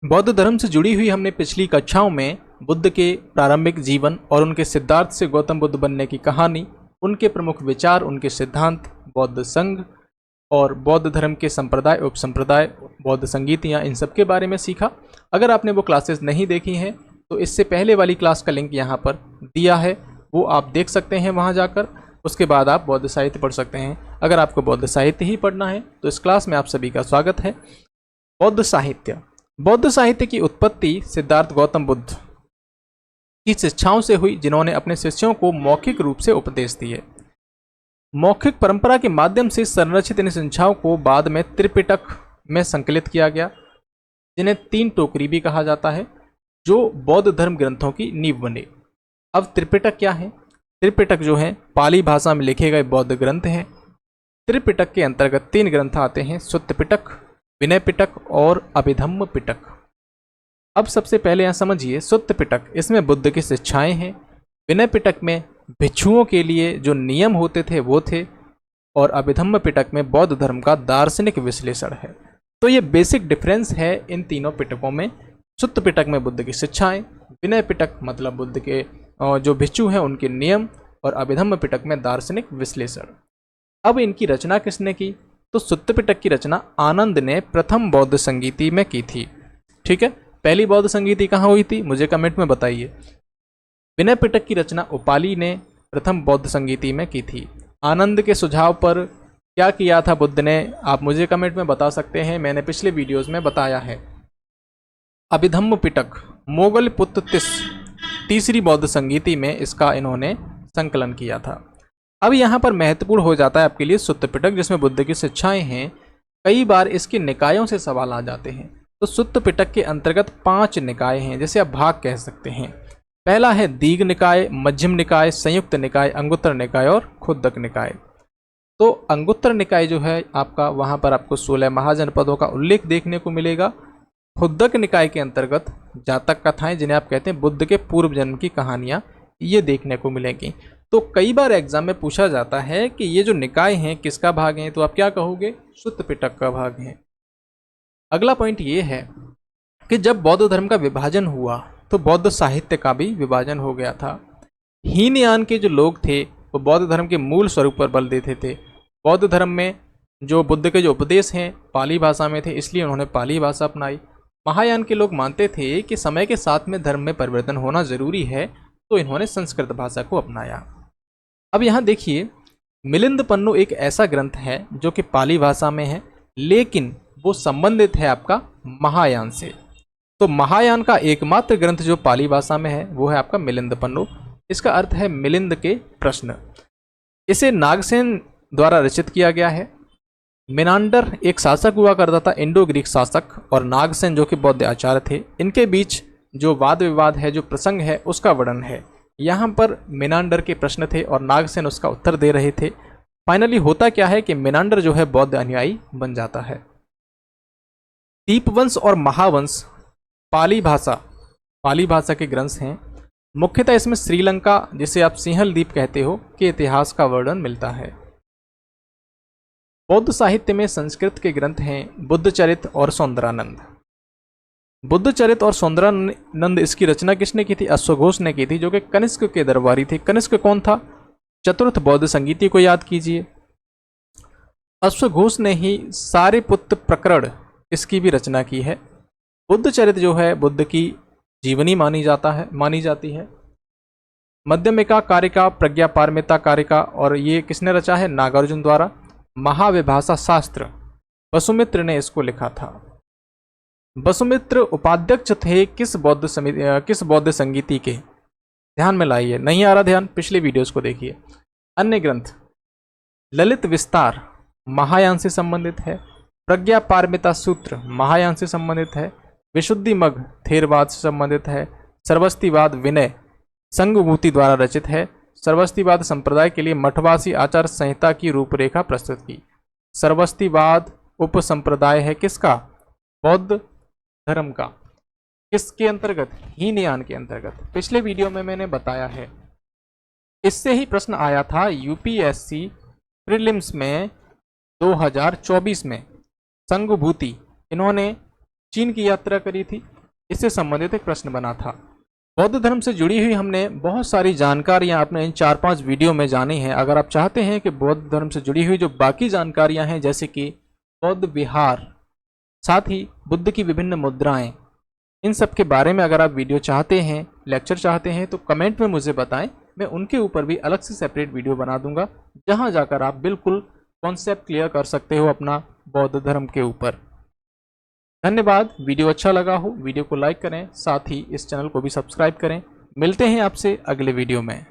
बौद्ध धर्म से जुड़ी हुई हमने पिछली कक्षाओं में बुद्ध के प्रारंभिक जीवन और उनके सिद्धार्थ से गौतम बुद्ध बनने की कहानी, उनके प्रमुख विचार, उनके सिद्धांत, बौद्ध संघ और बौद्ध धर्म के संप्रदाय, उपसंप्रदाय, बौद्ध संगीतियाँ, इन सब के बारे में सीखा। अगर आपने वो क्लासेस नहीं देखी हैं तो इससे पहले वाली क्लास का लिंक यहाँ पर दिया है, वो आप देख सकते हैं वहाँ जाकर। उसके बाद आप बौद्ध साहित्य पढ़ सकते हैं। अगर आपको बौद्ध साहित्य ही पढ़ना है तो इस क्लास में आप सभी का स्वागत है। बौद्ध साहित्य। बौद्ध साहित्य की उत्पत्ति सिद्धार्थ गौतम बुद्ध की शिक्षाओं से हुई, जिन्होंने अपने शिष्यों को मौखिक रूप से उपदेश दिए। मौखिक परंपरा के माध्यम से संरचित इन शिक्षाओं को बाद में त्रिपिटक में संकलित किया गया, जिन्हें तीन टोकरी भी कहा जाता है, जो बौद्ध धर्म ग्रंथों की नींव बने। अब त्रिपिटक क्या है? त्रिपिटक जो है पाली भाषा में लिखे गए बौद्ध ग्रंथ हैं। त्रिपिटक के अंतर्गत तीन ग्रंथ आते हैं, सुत्त पिटक, विनय पिटक और अभिधम्म पिटक। अब सबसे पहले यहाँ समझिए, सुत्त पिटक, इसमें बुद्ध की शिक्षाएं हैं। विनय पिटक में भिक्षुओं के लिए जो नियम होते थे वो थे, और अभिधम्म पिटक में बौद्ध धर्म का दार्शनिक विश्लेषण है। तो ये बेसिक डिफरेंस है इन तीनों पिटकों में। सुत्त पिटक में बुद्ध की शिक्षाएं, विनय पिटक मतलब बुद्ध के जो भिक्षु हैं उनके नियम, और अभिधम्म पिटक में दार्शनिक विश्लेषण। अब इनकी रचना किसने की? तो सुत्त पिटक की रचना आनंद ने प्रथम बौद्ध संगीति में की थी। ठीक है, पहली बौद्ध संगीति कहाँ हुई थी, मुझे कमेंट में बताइए। विनय पिटक की रचना उपाली ने प्रथम बौद्ध संगीति में की थी। आनंद के सुझाव पर क्या किया था बुद्ध ने, आप मुझे कमेंट में बता सकते हैं, मैंने पिछले वीडियोस में बताया है। अभिधम्म पिटक मोगल पुत्र तीसरी बौद्ध संगीति में इसका इन्होंने संकलन किया था। अब यहाँ पर महत्वपूर्ण हो जाता है आपके लिए सुत्त पिटक, जिसमें बुद्ध की शिक्षाएं हैं। कई बार इसके निकायों से सवाल आ जाते हैं। तो सुत्त पिटक के अंतर्गत 5 निकाय हैं, जैसे आप भाग कह सकते हैं। पहला है दीघ निकाय, मध्यम निकाय, संयुक्त निकाय, अंगुत्तर निकाय और खुद्दक निकाय। तो अंगुत्तर निकाय जो है आपका, वहाँ पर आपको 16 महाजनपदों का उल्लेख देखने को मिलेगा। खुद्दक निकाय के अंतर्गत जातक कथाएं, जिन्हें आप कहते हैं बुद्ध के पूर्व जन्म की कहानियाँ, ये देखने को मिलेंगी। तो कई बार एग्जाम में पूछा जाता है कि ये जो निकाय हैं किसका भाग हैं, तो आप क्या कहोगे? सुत्त पिटक का भाग है। अगला पॉइंट ये है कि जब बौद्ध धर्म का विभाजन हुआ तो बौद्ध साहित्य का भी विभाजन हो गया था। हीनयान के जो लोग थे वो बौद्ध धर्म के मूल स्वरूप पर बल देते थे। बौद्ध धर्म में जो बुद्ध के जो उपदेश हैं पाली भाषा में थे, इसलिए उन्होंने पाली भाषा अपनाई। महायान के लोग मानते थे कि समय के साथ में धर्म में परिवर्तन होना जरूरी है, तो इन्होंने संस्कृत भाषा को अपनाया। अब यहाँ देखिए, मिलिंद पन्नु एक ऐसा ग्रंथ है जो कि पाली भाषा में है, लेकिन वो संबंधित है आपका महायान से। तो महायान का एकमात्र ग्रंथ जो पाली भाषा में है वो है आपका मिलिंद पन्नु। इसका अर्थ है मिलिंद के प्रश्न। इसे नागसेन द्वारा रचित किया गया है। मेनांडर एक शासक हुआ करता था, इंडो ग्रीक शासक, और नागसेन जो कि बौद्ध आचार्य थे। इनके बीच जो वाद विवाद है, जो प्रसंग है, उसका वर्णन है। यहाँ पर मेनांडर के प्रश्न थे और नागसेन उसका उत्तर दे रहे थे। फाइनली होता क्या है कि मेनांडर जो है बौद्ध अनुयायी बन जाता है। दीपवंश और महावंश पाली भाषा के ग्रंथ हैं। मुख्यतः इसमें श्रीलंका, जिसे आप सिंहल द्वीप कहते हो, के इतिहास का वर्णन मिलता है। बौद्ध साहित्य में संस्कृत के ग्रंथ हैं बुद्धचरित और सौंदरानंद। बुद्धचरित और सौंदरानंद, इसकी रचना किसने की थी? अश्वघोष ने की थी, जो कि कनिष्क के दरबारी थे। कनिष्क कौन था? चतुर्थ बौद्ध संगीति को याद कीजिए। अश्वघोष ने ही सारिपुत्त प्रकरण, इसकी भी रचना की है। बुद्धचरित जो है बुद्ध की जीवनी मानी जाती है। मध्यमिका कारिका, प्रज्ञा पारमिता कारिका, और ये किसने रचा है? नागार्जुन द्वारा। महाविभाषा शास्त्र वसुमित्र ने इसको लिखा था। वसुमित्र उपाध्यक्ष थे किस बौद्ध संगीति के? ध्यान में लाइए, नहीं आ रहा ध्यान, पिछले वीडियोस को देखिए। अन्य ग्रंथ ललित विस्तार महायान से संबंधित है। प्रज्ञा पारमिता सूत्र महायान से संबंधित है। विशुद्धि मग थेरवाद से संबंधित है। सर्वस्तिवाद विनय संघभूति द्वारा रचित है। सर्वस्तिवाद संप्रदाय के लिए मठवासी आचार संहिता की रूपरेखा प्रस्तुत की। सर्वस्तिवाद उप संप्रदाय है किसका? बौद्ध धर्म का। किसके अंतर्गत? हीनयान के अंतर्गत। पिछले वीडियो में मैंने बताया है। इससे ही प्रश्न आया था यूपीएससी प्रीलिम्स में 2024 में। संघभूति, इन्होंने चीन की यात्रा करी थी इससे संबंधित एक प्रश्न बना था। बौद्ध धर्म से जुड़ी हुई हमने बहुत सारी जानकारियां आपने इन 4-5 वीडियो में जानी हैं। अगर आप चाहते हैं कि बौद्ध धर्म से जुड़ी हुई जो बाकी जानकारियां हैं, जैसे कि बौद्ध विहार, साथ ही बुद्ध की विभिन्न मुद्राएं, इन सब के बारे में अगर आप वीडियो चाहते हैं, लेक्चर चाहते हैं, तो कमेंट में मुझे बताएं। मैं उनके ऊपर भी अलग से सेपरेट वीडियो बना दूंगा, जहां जाकर आप बिल्कुल कॉन्सेप्ट क्लियर कर सकते हो अपना बौद्ध धर्म के ऊपर। धन्यवाद। वीडियो अच्छा लगा हो वीडियो को लाइक करें, साथ ही इस चैनल को भी सब्सक्राइब करें। मिलते हैं आपसे अगले वीडियो में।